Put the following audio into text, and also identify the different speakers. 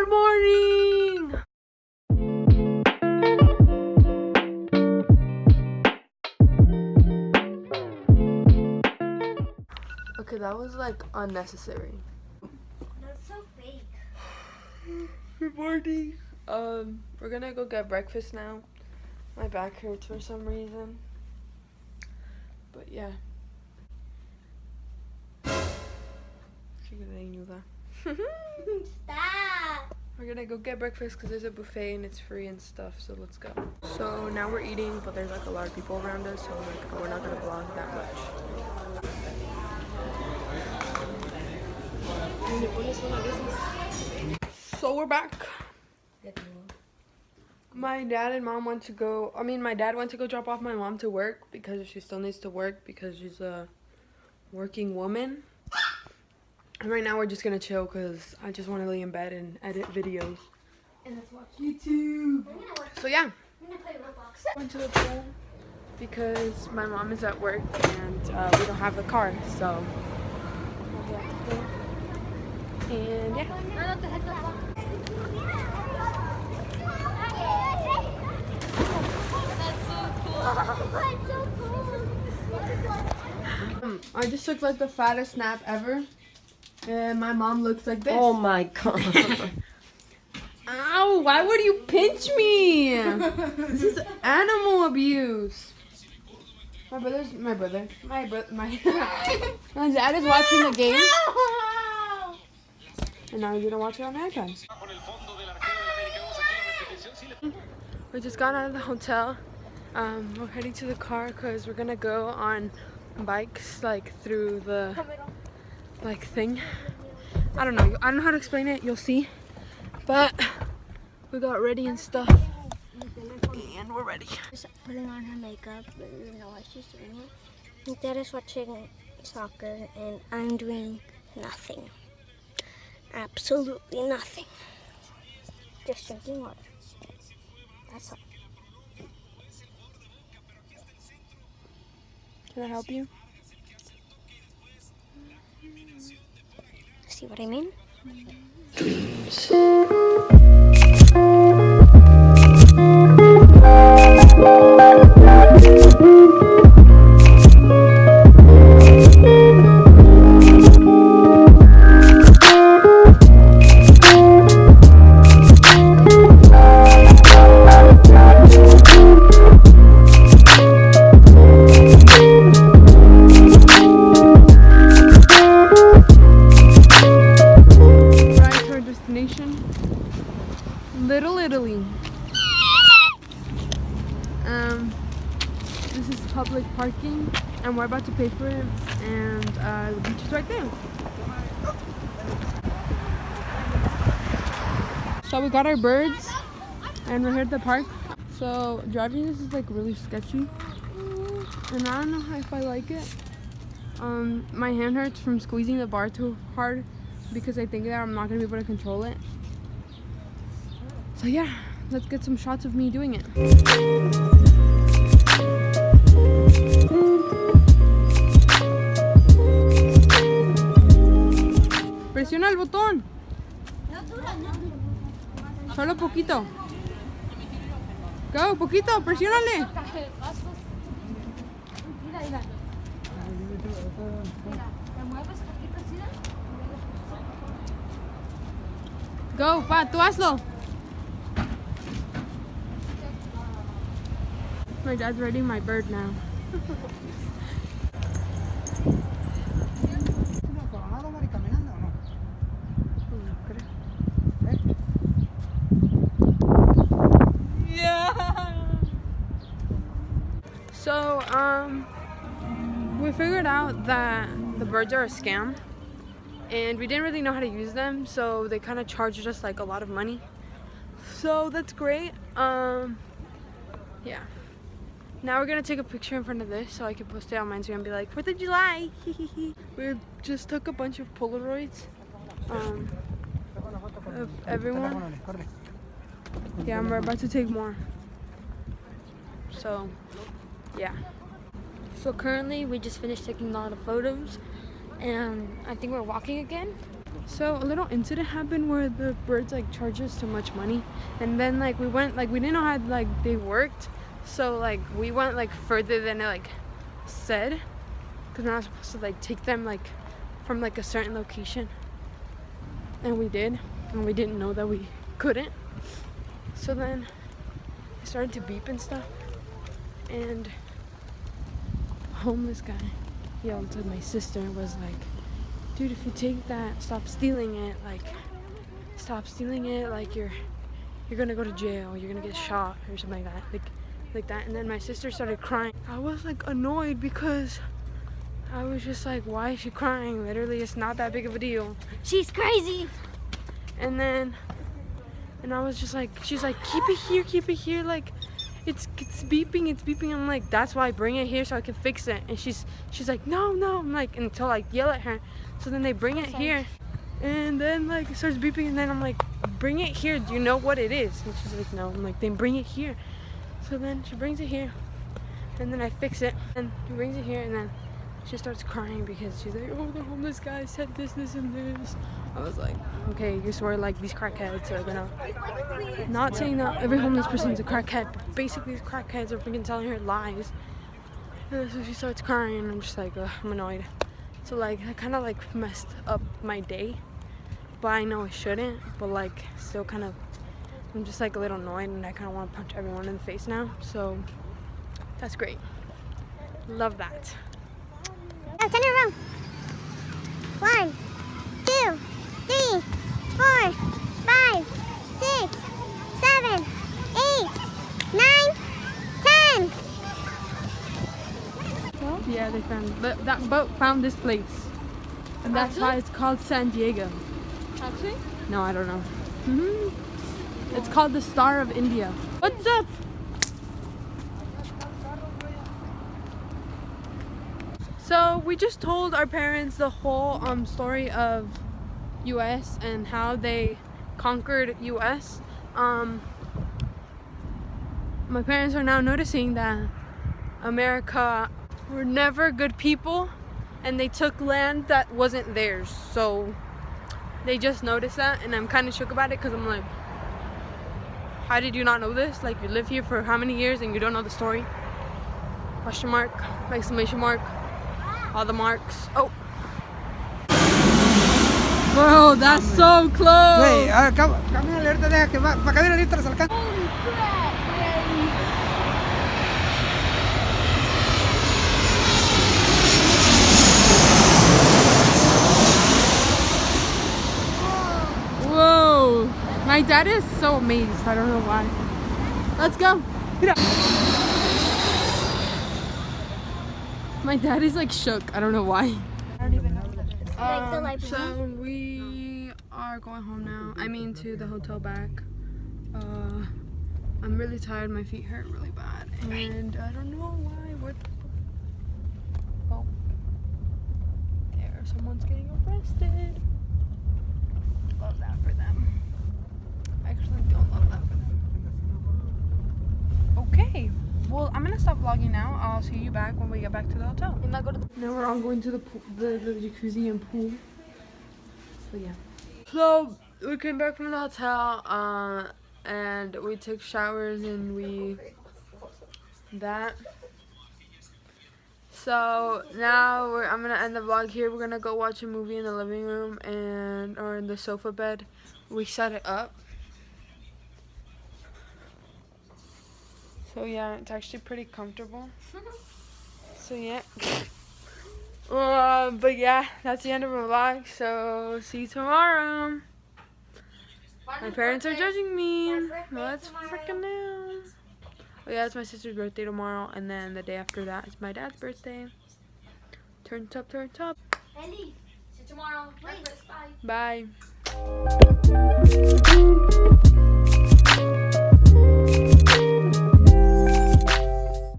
Speaker 1: Good morning! Okay, that was like unnecessary.
Speaker 2: That's so fake.
Speaker 1: Good morning. We're gonna go get breakfast now. My back hurts for some reason. But yeah.
Speaker 2: Stop.
Speaker 1: We're gonna go get breakfast because there's a buffet and it's free and stuff, so let's go. So now we're eating, but there's like a lot of people around us, so like we're not gonna vlog that much. So we're back. My dad and mom went to go, my dad went to go drop off my mom to work because she still needs to work because she's a working woman. And right now we're just gonna chill because I just want to lay in bed and edit videos.
Speaker 2: And let's watch
Speaker 1: YouTube. So yeah.
Speaker 2: I'm gonna play Roblox.
Speaker 1: Went to the pool because my mom is at work and we don't have a car, so. And yeah. I just took like the fattest nap ever, and my mom looks like this.
Speaker 3: Oh my god.
Speaker 1: Ow, why would you pinch me? This is animal abuse. My dad is watching the game. And now you're gonna watch it on the iPad. We just got out of the hotel. We're heading to the car because we're gonna go on bikes like through the thing. I don't know how to explain it. You'll see. But we got ready and stuff, and we're ready.
Speaker 2: Just putting on her makeup, but you know why she's doing it. My dad is watching soccer, and I'm doing nothing. Absolutely nothing. Just drinking water. That's all.
Speaker 1: Can I help you?
Speaker 2: See what I mean?
Speaker 1: Little Italy. This is public parking, and we're about to pay for it. And the beach is right there. So we got our birds, and we're here at the park. So driving this is like really sketchy, and I don't know if I like it. My hand hurts from squeezing the bar too hard because I think that I'm not gonna be able to control it. So yeah, let's get some shots of me doing it. Presiona el botón. Solo poquito. Go, poquito, presiónale. Go, pa, tú hazlo. My dad's reading my bird now. Yeah. So we figured out that the birds are a scam, and we didn't really know how to use them, so they kind of charged us like a lot of money. So that's great. Yeah. Now we're gonna take a picture in front of this so I can post it on my Instagram and be like, 4th of July! We just took a bunch of Polaroids of everyone. Yeah, and we're about to take more. So, yeah.
Speaker 2: So currently we just finished taking a lot of photos, and I think we're walking again.
Speaker 1: So a little incident happened where the birds like charged us too much money, and then like we went, like we didn't know how like they worked, so like we went like further than it like said, because we're not supposed to like take them like from like a certain location, and we did, and we didn't know that we couldn't. So then it started to beep and stuff, and a homeless guy yelled to my sister and was like, dude, if you take that, stop stealing it, like you're gonna go to jail, you're gonna get shot or something like that, like that. And then my sister started crying. I was like annoyed because I was just like, why is she crying? Literally, it's not that big of a deal.
Speaker 2: She's crazy.
Speaker 1: And I was just like, she's like, keep it here, like it's beeping. I'm like, that's why I bring it here so I can fix it. And she's like, no. I'm like, until I yell at her. So then they bring it here, and then like it starts beeping, and then I'm like, bring it here, do you know what it is? And she's like, no. I'm like, then bring it here. So then she brings it here, and then I fix it, and she brings it here, and then she starts crying because she's like, oh, the homeless guy said this and this. I was like, okay, you swear like these crackheads are gonna, not saying that every homeless person is a crackhead, but basically these crackheads are freaking telling her lies. And so she starts crying, and I'm just like, ugh, I'm annoyed. So like I kind of like messed up my day, but I know I shouldn't, but like still kind of, I'm just like a little annoyed, and I kind of want to punch everyone in the face now. So that's great, love that.
Speaker 2: Now turn it around. 1, 2, 3, 4, 5, 6, 7, 8, 9, 10.
Speaker 1: Well, yeah, they found that boat found this place, and that's why it's called San Diego.
Speaker 2: Actually?
Speaker 1: No, I don't know. It's called the Star of India. What's up? So we just told our parents the whole story of US and how they conquered US. My parents are now noticing that America were never good people, and they took land that wasn't theirs. So they just noticed that, and I'm kind of shook about it because I'm like, how did you not know this? Like, you live here for how many years and you don't know the story? Question mark, exclamation mark. All the marks. Oh. Bro, that's so close.
Speaker 3: Güey, a ver, cámbiale ahorita, deja que va. Para que viene ahorita los alcanza.
Speaker 1: Whoa. My dad is so amazed. I don't know why. Let's go.
Speaker 3: Mira.
Speaker 1: My dad is like shook. I don't know why.
Speaker 2: I don't even know what it is. Like the library.
Speaker 1: So we are going home now. I mean, to the hotel back. I'm really tired. My feet hurt really bad, and I don't know why. What? Oh, there! Someone's getting arrested. Love that for them. I actually don't love that for them. Okay. Well, I'm gonna stop vlogging now. I'll see you back when we get back to the hotel. Now we're all going to the pool, the jacuzzi and pool. So yeah. So we came back from the hotel, and we took showers and So now I'm gonna end the vlog here. We're gonna go watch a movie in the living room or in the sofa bed. We set it up. So yeah, it's actually pretty comfortable. So yeah. But yeah, that's the end of my vlog. So see you tomorrow. My parents are judging me. Let's freaking know. Oh yeah, it's my sister's birthday tomorrow, and then the day after that is my dad's birthday. Turn top, turn top.
Speaker 2: Ellie, see you tomorrow. Breakfast. Bye.
Speaker 1: Bye.